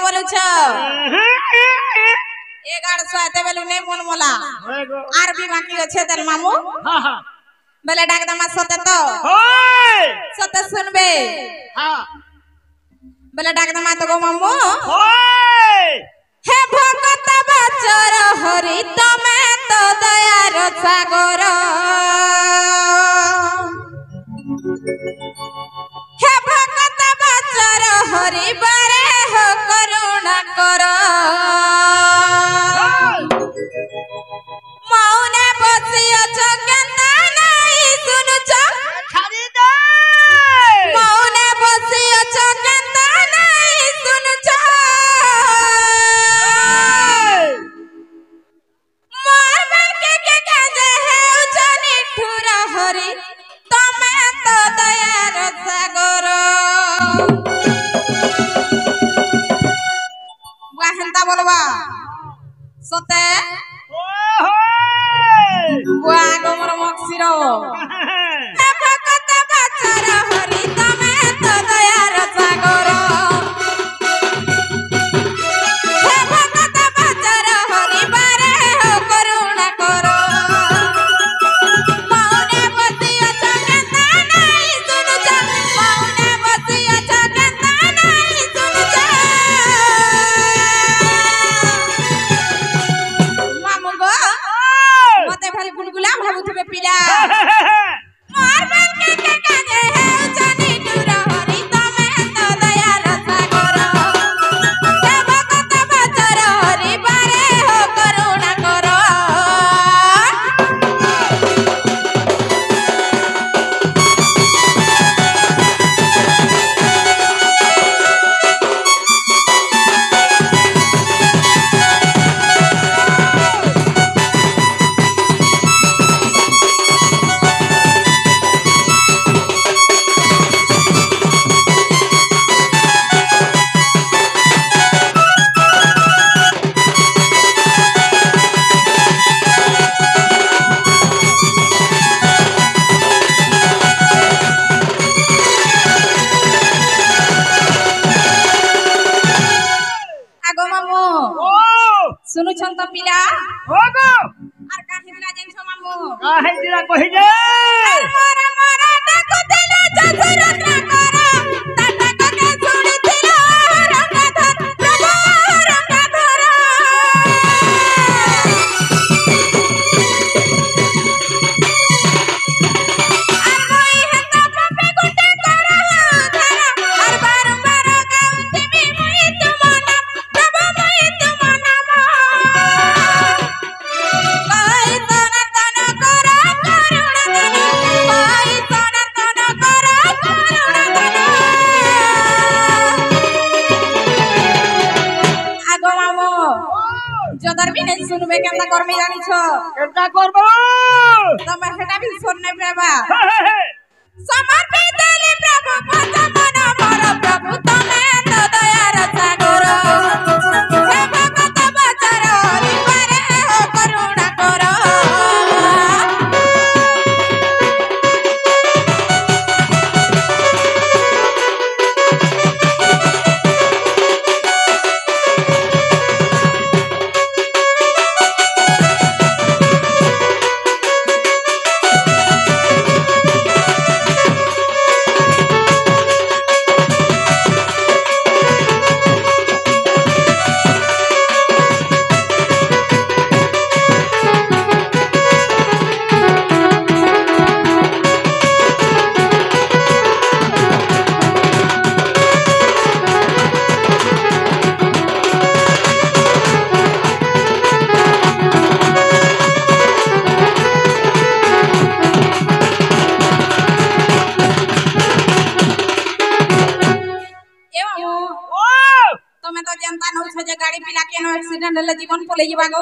बोलू छ ए गाड़ स्वाते बेलु नहीं मन मोला आर भी बाकी अच्छे तेल मामू हां हां बेले डाक दमा सते तो होय सते सुनबे हां बेले डाक दमा तो गो मामू होय हे भगत बचर हरि तमे तो दयार सागर हे भगत बचर हरि बारे हो करुणा कर मौने बसी अछ केना नहीं सुनुछ छाड़ी दे मौने बसी अछ केना नहीं सुनुछ मोर बन के काजे है उजनी ठुर हरि तमे तो दयार सागर वाहनता बोलवा सते बुआ गोमर मक्सिरो हे भगत बचर हरि तमे तो दयार सागर हे भगत बचर हरि बारे हो करुणा कर मौने बसी अछ केना नहीं सुनुछ मौने बसी अछ केना नहीं सुनुछ मामू गो मते भारी गुलगुला भाबुथबे पिला मोर बन के काजे है उजनी ठुर हरि तमे तो दयार सागर हे भगत बचर हरि बारे हो करुणा कर आगो मामू ओ सुनुछन तो पिला होगो आर काहे दिला जेन छ मामू काहे दिला कहि दे मोरा मोरा डाको दिला जसर रत्न कर ताता कके सुनी थिला रंगधर प्रभु रंगधर आर मोई हता पपे गुंडे कर धारा हर बार गाउथि मुई तुमना प्रभु मुई तुमना काई सनातन कर करुणा धन काई सनातन कर करुणा धन आगो मामू जदर भी नहीं सुनबे केनता करमे जानी छ केता करबो तमे हेटा भी सुनने बेबा समर्पित देली प्रभु पद मन मोर प्रभु तमे तो दयार सागर हे भगत बचर हरि बारे हो करुणा कर ए मामू ओ तमे तो जनता नौ छ जे गाड़ी पिला केनो एक्सीडेंट हले जीवन पले जीवा गो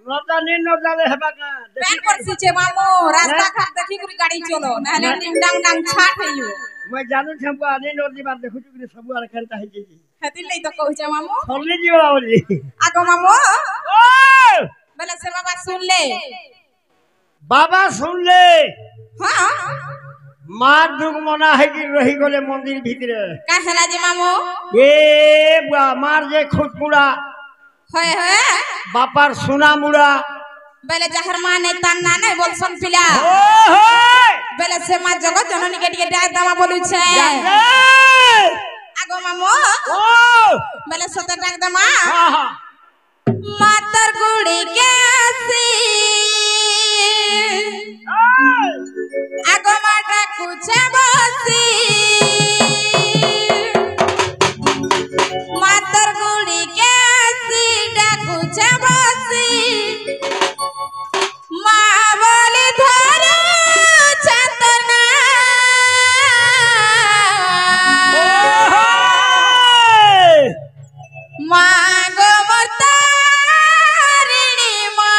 नजाने नजाने हेबा का पैन पर सीचे मामू रास्ता घाट देखि करी गाड़ी चलो नहले टिंग डांग डांग छाट हेयो मैं जानू छम को आने नोर बात देखु कि सब आर करता है जी हेतिन नै तो कहू छ मामू छोड़ले जीवा बोली आगो मामू ओ बेले से बाबा सुन ले बाबा सुन ले हां मार दुख मना है कि रही गले मंदिर भीतर का हेला जी मामू ए मार जे खुद पूरा होय होय बापार सुना मुड़ा बेले जहर माने तान्ना नहीं बोल सन पिला बेले से मा जगत जननी के डाक दामा बोलु छे आगो मामू बेले सत डाक दामा मातर गुड़ी के आसी आगो माटा कुछ बसी मातर गुड़ी के आसी डाकू छे बसी माँ बोली धरे चेतना माँ गो मरतारिणी माँ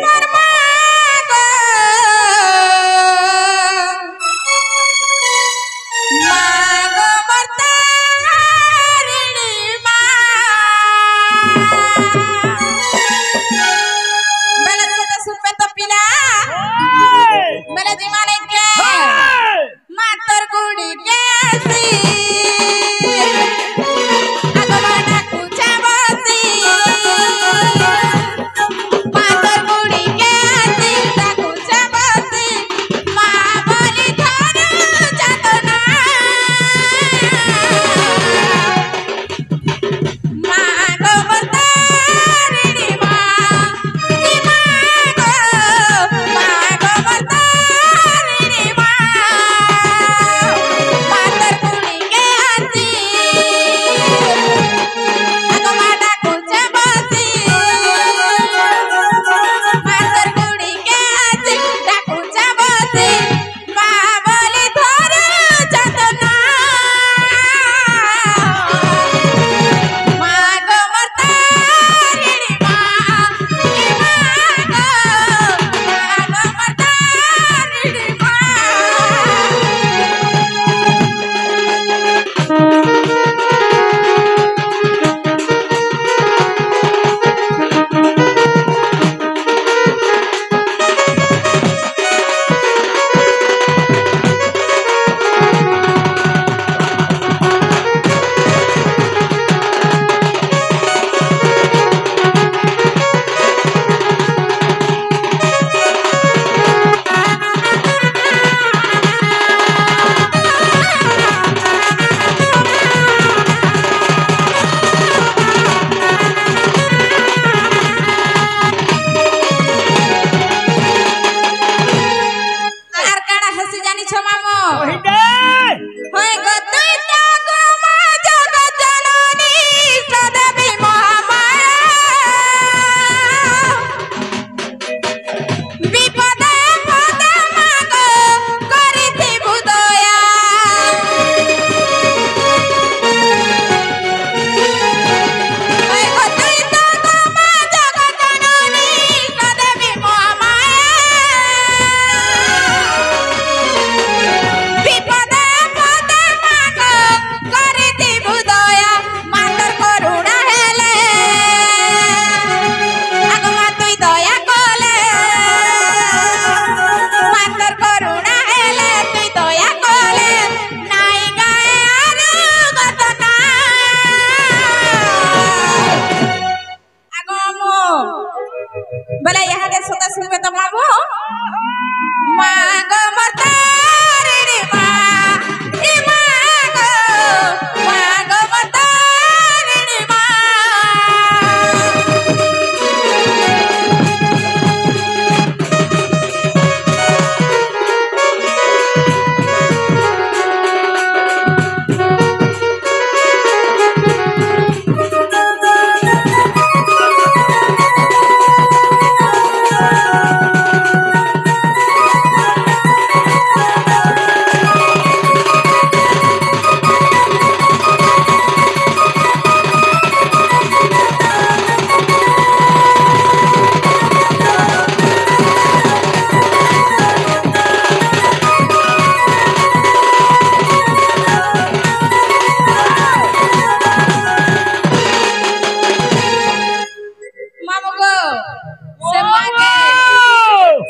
मरमा गो माँ गो मरतारिणी माँ बेला सुते सुते तो पिला बेला जीवाने के मातर गुड़ी के सी आगो बाटा कुछा बसी मातर गुड़ी के सी कुछा बसी माँ बोली धरे चेतना माँ गो मरतारिणी माँ की माँ गो मरतारिणी माँ मातर गुड़ी के आसी आगो बाटा कुछा बसी मातर गुड़ी के आसी कुछा बसी माँ बोली धरे चेतना माँ गो मरतारिणी माँ की माँ गो मरतारिणी माँ আর কাড়া হাসি জানিছ মামো হয় গতই তো গো মা জগৎ জননী সদেবী মহামায়া বিপদে পদে মাগো করিথিবু দয়া হয় গতই তো গো মা জগৎ জননী সদেবী মহামায়া বিপদে পদে মাগো করিথিবু দয়া মাতর করুণা হেলে আগো মা তুই দয়া কলে মাতর করুণা হেলে তুই দয়া কলে নাই গায়ে আর গতনা আগো মো বলে ইহাদে সদা শুনবে তো মামু माँ गो मरतारिणी माँ की माँ गो मरतारिणी माँ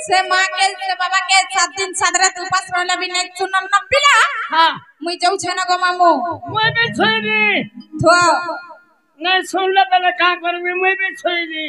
से माँ के से बाबा के 7 दिन 7 रात उपास रहला भी नहीं सुनन न पिला हां मुई जाऊ छ न गो मामू मैं भी छोरी थो नहीं सुनला त का करबी मैं भी छोरी